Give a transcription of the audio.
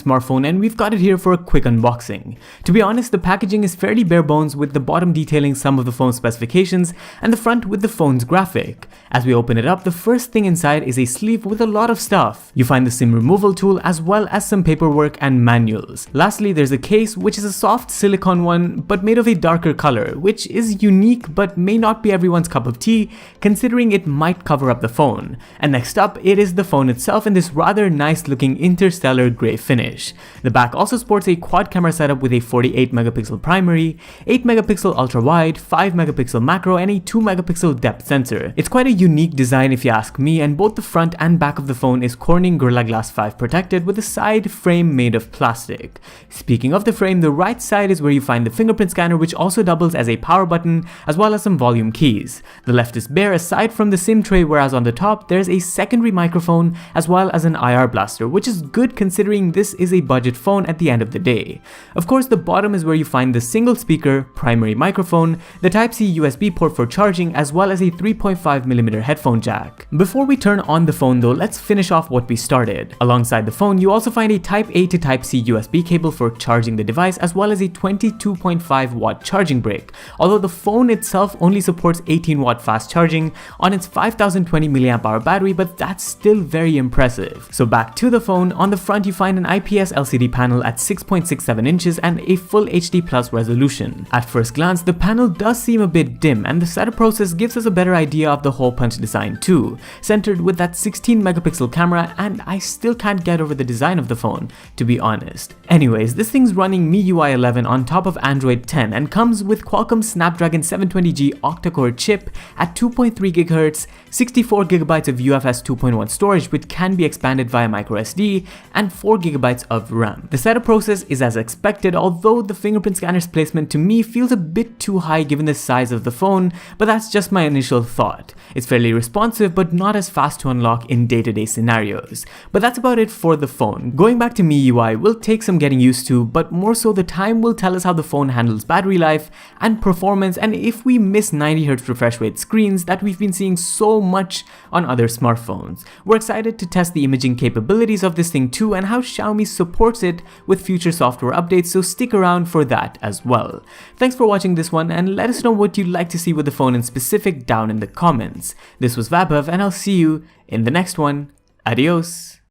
smartphone, and we've got it here for a quick unboxing. To be honest, the packaging is fairly bare bones, with the bottom detailing some of the phone's specifications and the front with the phone's graphic. As we open it up, the first thing inside is a sleeve with a lot of stuff. You find the SIM removal tool as well as some paperwork and manuals. Lastly, there's a case, which is a soft silicone one but made of a darker color, which is unique but may not be everyone's cup of tea considering it might cover up the phone. And next up, it is the phone itself in this rather nice looking interstellar grey finish. The back also sports a quad camera setup with a 48 megapixel primary, 8 megapixel ultra wide, 5 megapixel macro, and a 2 megapixel depth sensor. It's quite a unique design if you ask me, and both the front and back of the phone is Corning Gorilla Glass 5 protected with a side frame made of plastic. Speaking of the frame, the right side is where you find the fingerprint scanner, which also doubles as a power button as well as some volume keys. The left is bare aside from the SIM tray, whereas on the top there's a secondary microphone as well as an IR blaster, which is good considering this is a budget phone at the end of the day. Of course, the bottom is where you find the single speaker, primary microphone, the Type-C USB port for charging, as well as a 3.5mm headphone jack. Before we turn on the phone though, let's finish off what we started. Alongside the phone, you also find a Type-A to Type-C USB cable for charging the device, as well as a 22.5 watt charging brick, although the phone itself only supports 18 watt fast charging on its 5020 mAh battery, but that's still very impressive. So back to the phone, on the front you find an IPS LCD panel at 6.67 inches and a full HD plus resolution. At first glance, the panel does seem a bit dim, and the setup process gives us a better idea of the hole punch design too, centered with that 16 megapixel camera, and I still can't get over the design of the phone, to be honest. Anyways, this thing's running MIUI 11 on top of Android 10 and comes with Qualcomm Snapdragon 720G octa-core chip at 2.3 GHz, 64GB of UFS 2.1 storage which can be expanded via microSD, and 4GB of RAM. The setup process is as expected, although the fingerprint scanner's placement to me feels a bit too high given the size of the phone, but that's just my initial thought. It's fairly responsive but not as fast to unlock in day-to-day scenarios. But that's about it for the phone. Going back to MIUI will take some getting used to, but more so the time will tell us how the phone handles battery life and performance, and if we miss 90Hz refresh rate screens that we've been seeing so much on other smartphones. We're excited to test the imaging capabilities of this thing too and how Xiaomi supports it with future software updates, so stick around for that as well. Thanks for watching this one, and let us know what you'd like to see with the phone in specific down in the comments. This was Vaibhav, and I'll see you in the next one. Adios.